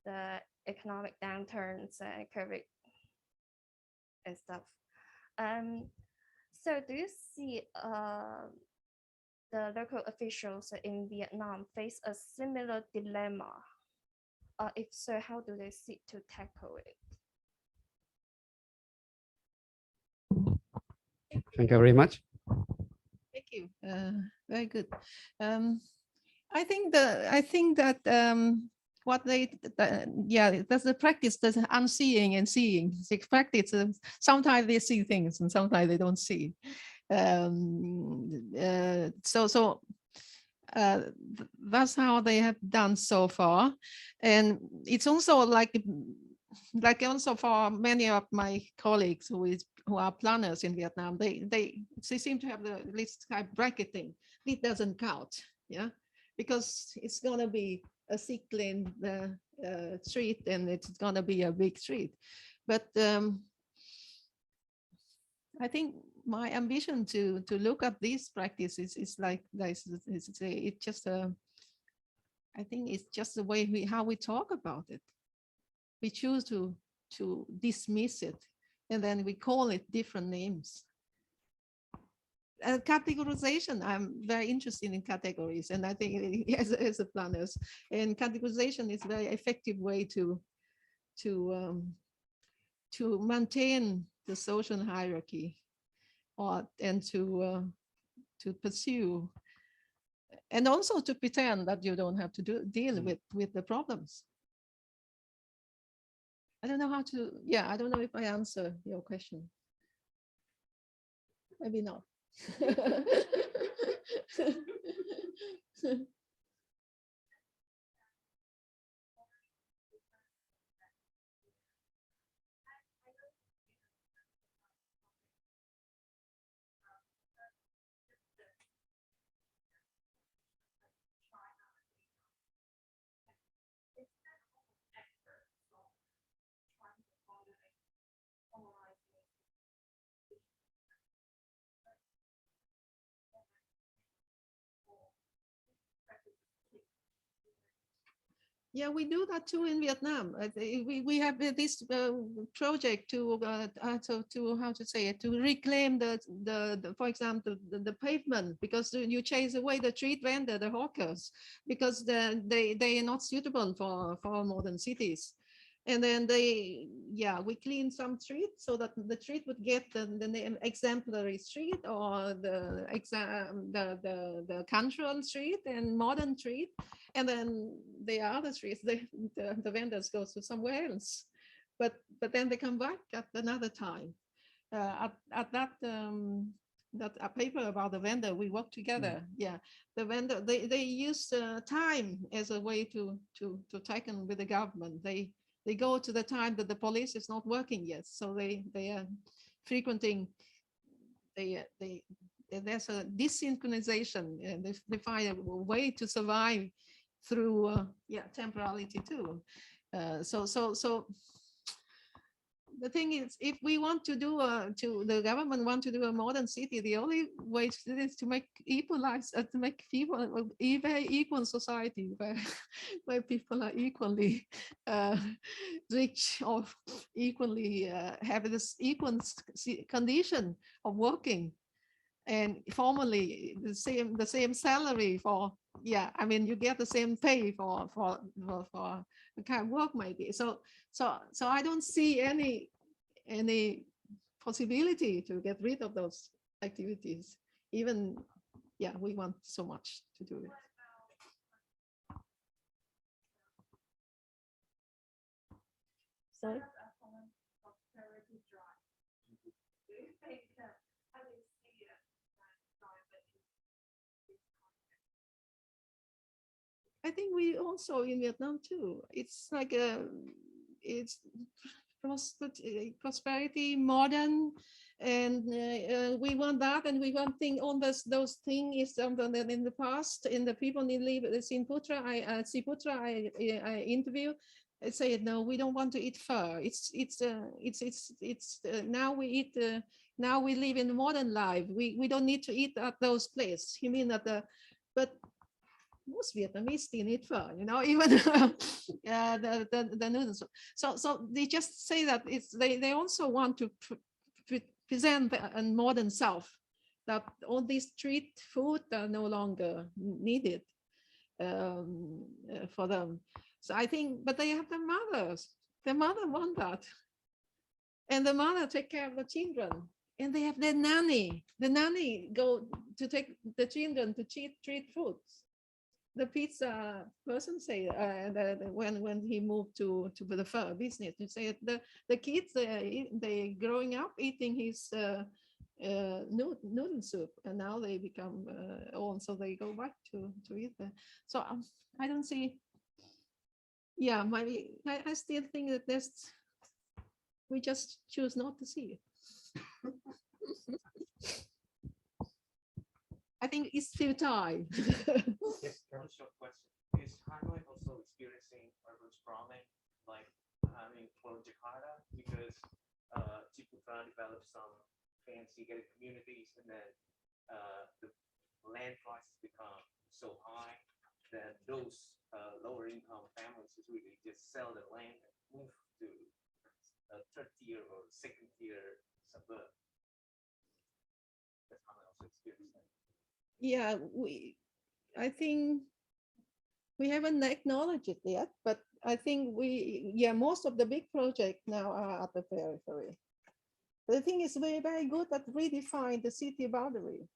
the economic downturns and COVID and stuff. So do you see the local officials in Vietnam face a similar dilemma? If so, how do they seek to tackle it? Thank you very much. Thank you. Very good. I think that what that's the practice, that's unseeing and seeing. The practice, sometimes they see things and sometimes they don't see. That's how they have done so far, and it's also like also for many of my colleagues who are planners in Vietnam, they seem to have the list type bracketing. It doesn't count, yeah, because it's gonna be a cycling street and it's gonna be a big street. But I think my ambition to look at these practices is like it's just I think it's just the way how we talk about it. We choose to dismiss it, and then we call it different names. Categorization, I'm very interested in categories, and I think as a planners, and categorization is a very effective way to maintain the social hierarchy, and to pursue, and also to pretend that you don't have to deal with the problems. I don't know how to, I don't know if I answer your question. Maybe not. Yeah, we do that too in Vietnam. We have this project to how to say it, to reclaim the for example the pavement, because you chase away the street vendor, the hawkers, because they are not suitable for modern cities. And then we clean some streets so that the street would get the name exemplary street, or the cultural street and modern street. And then the other streets, the vendors go to somewhere else, but then they come back at another time. At that that a paper about the vendor. We work together. Yeah, the vendor, they use time as a way to tackle with the government. They go to the time that the police is not working yet, so they are frequenting. There's a desynchronization, and they find a way to survive through temporality too. So the thing is, if we want to do the government want to do a modern city, the only way to do this is to make equalize, to make people a very equal society where people are equally rich or equally have this equal condition of working, and formally the same salary for, I mean, you get the same pay for the kind of work maybe. So I don't see any possibility to get rid of those activities, even we want so much to do it. Sorry? I think we also in Vietnam too. It's like it's prosperity, modern, and we want that, and we want all those things is something that in the past, in the people in Ciputra, I interview. I say no, we don't want to eat pho. Now we eat. Now we live in modern life. We don't need to eat at those places. You mean that but most Vietnamese still eat pho, even the noodles. So they just say that they also want to present a modern self, that all these street food are no longer needed for them. So I think, but they have their mothers. Their mother want that, and the mother take care of the children. And they have their nanny. The nanny go to take the children to street foods. The pizza person say when he moved to the pho business, he said the kids they growing up eating his noodle soup, and now they become old, so they go back to eat that. So I don't see. Yeah, maybe I still think that we just choose not to see it. I think it's futile. Yes, one short question. Is Hanoi also experiencing urban sprawling, like for Jakarta? Because Ciputra developed some fancy gated communities, and then the land prices become so high that those lower income families is really just sell their land and move to a third tier or second tier suburb. That's how I also experienced that. Yeah, I think we haven't acknowledged it yet, but I think most of the big projects now are at the periphery. The thing is very, very good at redefine the city boundary.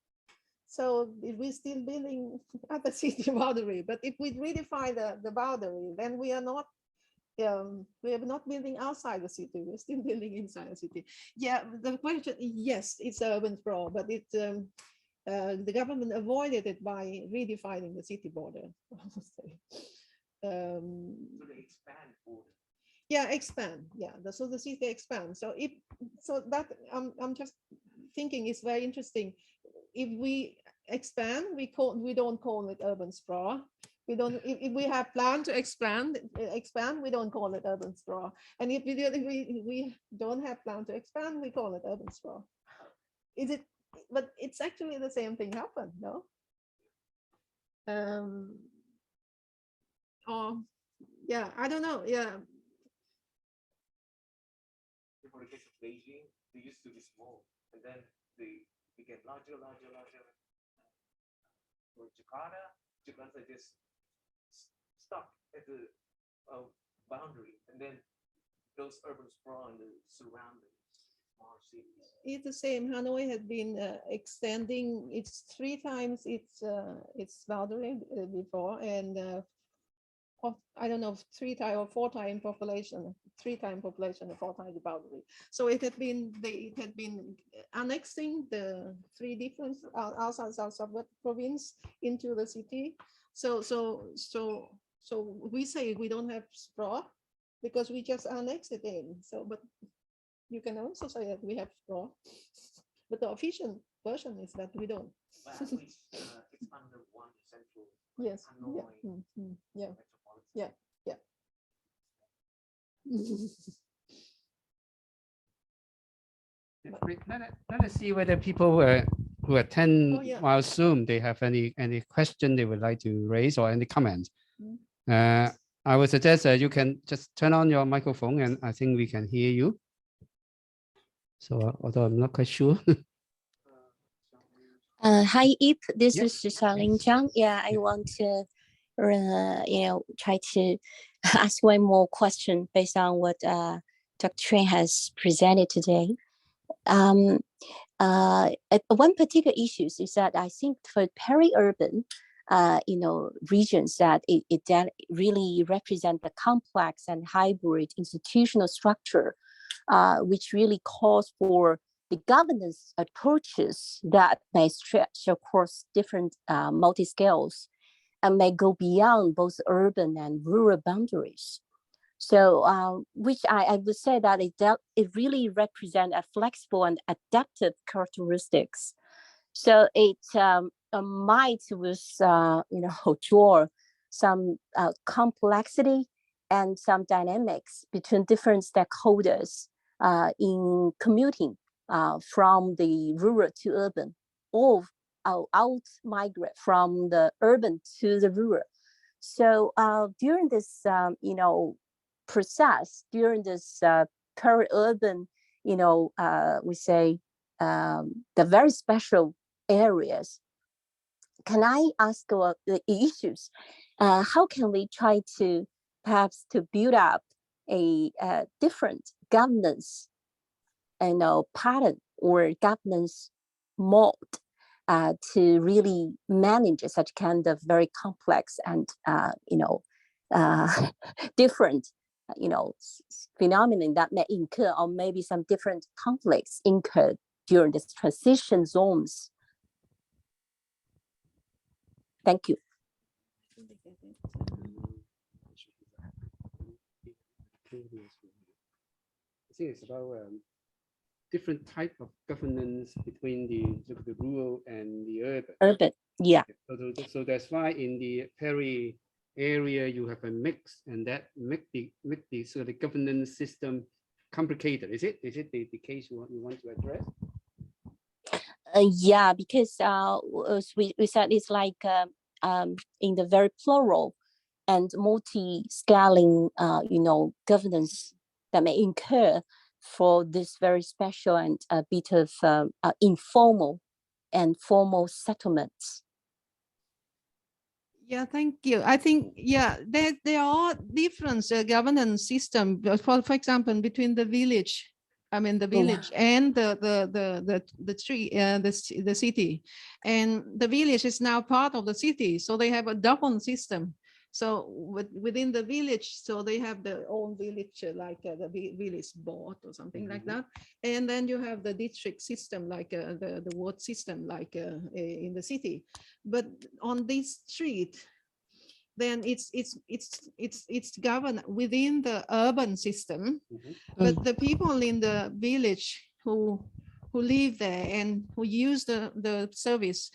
So we're still building at the city boundary, but if we redefine the boundary, then we are not building outside the city, we're still building inside the city. Yeah, the question, yes, it's urban sprawl, but the government avoided it by redefining the city border. So they expand border. Yeah, expand. Yeah, so the city expands. So that I'm just thinking is very interesting. If we expand, we don't call it urban sprawl. We don't. If we have plan to expand, we don't call it urban sprawl. And if we don't have plan to expand, we call it urban sprawl. Is it? But it's actually the same thing happened, no? Yeah, I don't know. Yeah. For the case of Beijing, they used to be small, and then they get larger. For Jakarta just stuck at the boundary, and then those urban sprawl in the surrounding small cities. It's the same. Hanoi has been extending its 3 times its boundary before, and I don't know, 3 times or 4 times population 3 times population and 4 times the boundary. So it had been annexing the 3 different outside South province into the city. So we say we don't have sprawl because we just annex it in. So, but you can also say that we have sprawl, but the official version is that we don't. But at least it's under one central. Yes. Hanoi Yeah. metropolitan. Yeah. Let us see whether people who attend Oh, yeah. while Zoom, they have any question they would like to raise or any comments. I would suggest that you can just turn on your microphone and I think we can hear you. So although I'm not quite sure. Hi, Ip. This Yeah. is Xiaoling Zhang. Yeah, I want to, try to ask one more question based on what Dr. Xuan has presented today. One particular issue is that I think for peri-urban, regions that that really represent the complex and hybrid institutional structure, which really calls for the governance approaches that may stretch across different multi-scales and may go beyond both urban and rural boundaries. So, which I would say that it really represents a flexible and adaptive characteristics. So it might draw some complexity and some dynamics between different stakeholders in commuting from the rural to urban, or out migrate from the urban to the rural. So during this, process, during this peri-urban, we say the very special areas, can I ask the issues? How can we try to perhaps to build up a different governance, pattern or governance mode to really manage such kind of very complex and different phenomenon that may incur, or maybe some different conflicts incurred during this transition zones? Thank you. I think it's about different type of governance between the rural and the urban. Urban, yeah. So that's why in the peri area you have a mix, and that make the so the governance system complicated. Is it the case you want to address? Yeah, because as we said, it's like in the very plural and multi-scaling, governance that may incur for this very special and a bit of informal and formal settlements. Yeah, thank you. I think, there are different governance system, for example, between the village. I mean, the village and the city, and the village is now part of the city, so they have a double system. So within the village, so they have their own village, like the village board or something like that. And then you have the district system, like the ward system, like in the city. But on this street, then it's governed within the urban system. But the people in the village who live there and who use the service,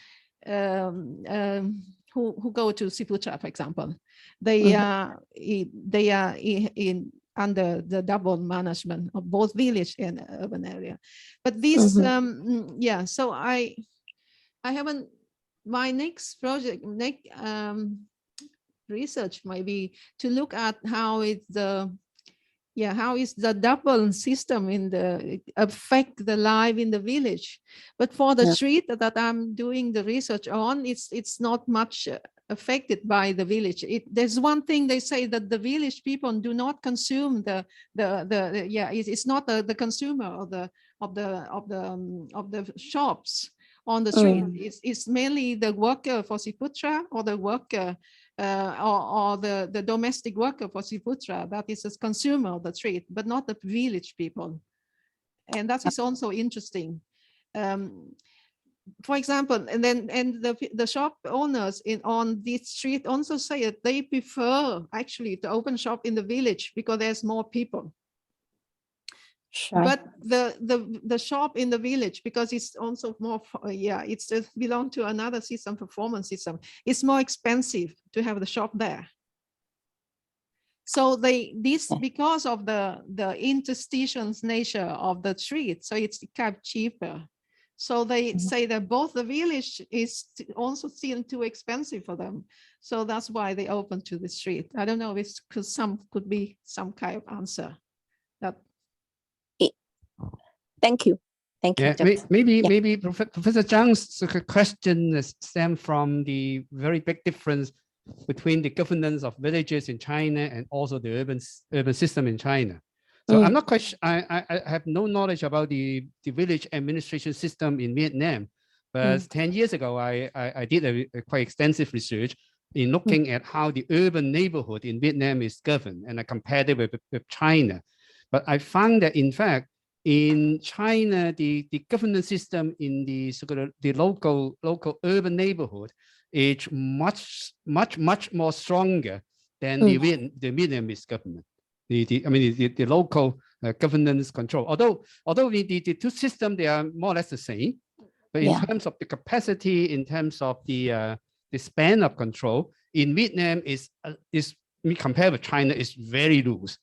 who go to Ciputra, for example, they are in under the double management of both village and urban area. But this, so I haven't, my next project, research might be to look at how is the double system in the affect the life in the village. But for the street that I'm doing the research on, it's not much affected by the village. There's one thing they say, that the village people do not consume it's not the consumer of the shops on the street. It's mainly the worker for Ciputra or the worker or the domestic worker for Ciputra that is a consumer of the street, but not the village people. And that is also interesting. For example, and the shop owners on this street also say that they prefer actually to open shop in the village because there's more people. Sure. But the shop in the village, because it's also more, it's belong to another system, performance system. It's more expensive to have the shop there. So because of the interstitial nature of the street, so it's kind of cheaper. So they say that both the village is also still too expensive for them. So that's why they open to the street. I don't know if it's because could be some kind of answer. That. Thank you. Thank you. Yeah, maybe Professor Zhang's question stems from the very big difference between the governance of villages in China and also the urban system in China. So I'm not quite, I have no knowledge about the village administration system in Vietnam, but 10 years ago, I did a quite extensive research in looking at how the urban neighborhood in Vietnam is governed, and I compared it with China. But I found that in fact, in China, the governance system in the local urban neighborhood is much more stronger than the Vietnamese government. The local governance control. Although the two systems, they are more or less the same, but in terms of the capacity, in terms of the span of control, in Vietnam is compared with China is very loose.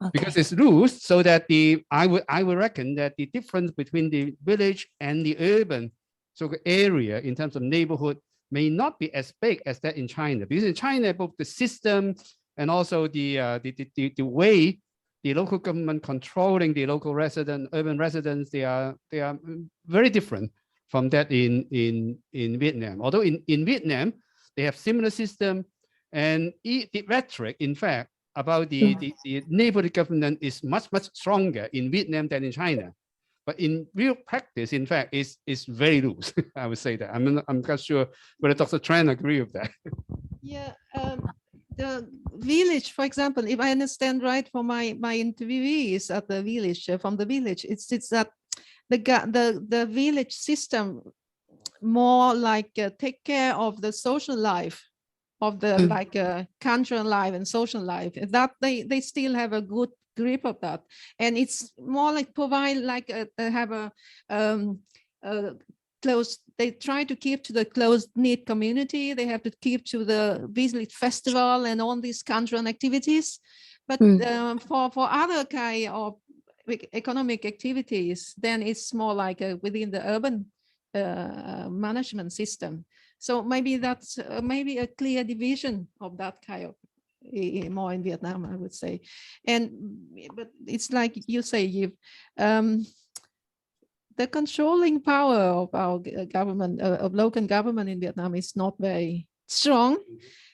Okay. Because it's loose, so that I would reckon that the difference between the village and the urban area in terms of neighborhood may not be as big as that in China. Because in China, both the system and also the way the local government controlling the local urban residents, they are very different from that in Vietnam. Although in Vietnam, they have similar system, and the rhetoric, in fact, about the neighborhood government is much stronger in Vietnam than in China. But in real practice, in fact, is very loose. I would say that. I'm not sure whether Dr. Tran agree with that. Yeah. The village, for example, if I understand right from my interviewees at the village, from the village, it's that the village system more like take care of the social life of the cultural life and social life. That they still have a good grip of that, and it's more like provide like they have a close. They try to keep to the close-knit community. They have to keep to the village festival and all these cultural activities. But for other kind of economic activities, then it's more like within the urban management system. So maybe that's maybe a clear division of that kind of more in Vietnam, I would say. But it's like you say, the controlling power of our government, of local government in Vietnam is not very strong.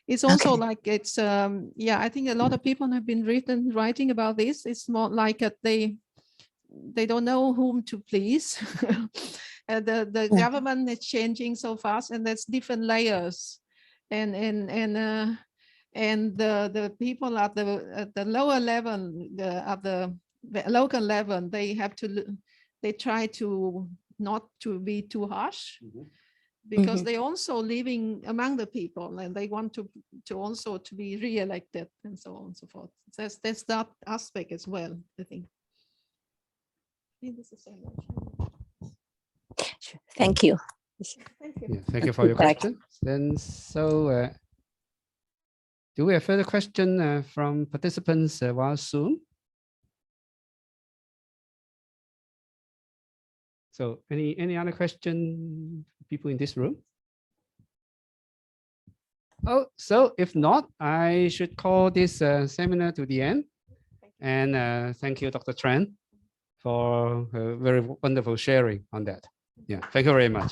It's also like it's, I think a lot of people have been writing about this. It's more like they don't know whom to please. The government is changing so fast, and there's different layers, and the people at the lower level, at the local level, they try to not to be too harsh, because they also living among the people, and they want to also to be re-elected and so on and so forth. There's that aspect as well, I think. This is Sure. Thank you. Thank you. Yeah, thank you for your question. Then, so do we have further question from participants via Zoom? So, any other question, people in this room? Oh, so if not, I should call this seminar to the end. And thank you, Dr. Tran, for a very wonderful sharing on that. Yeah, thank you very much.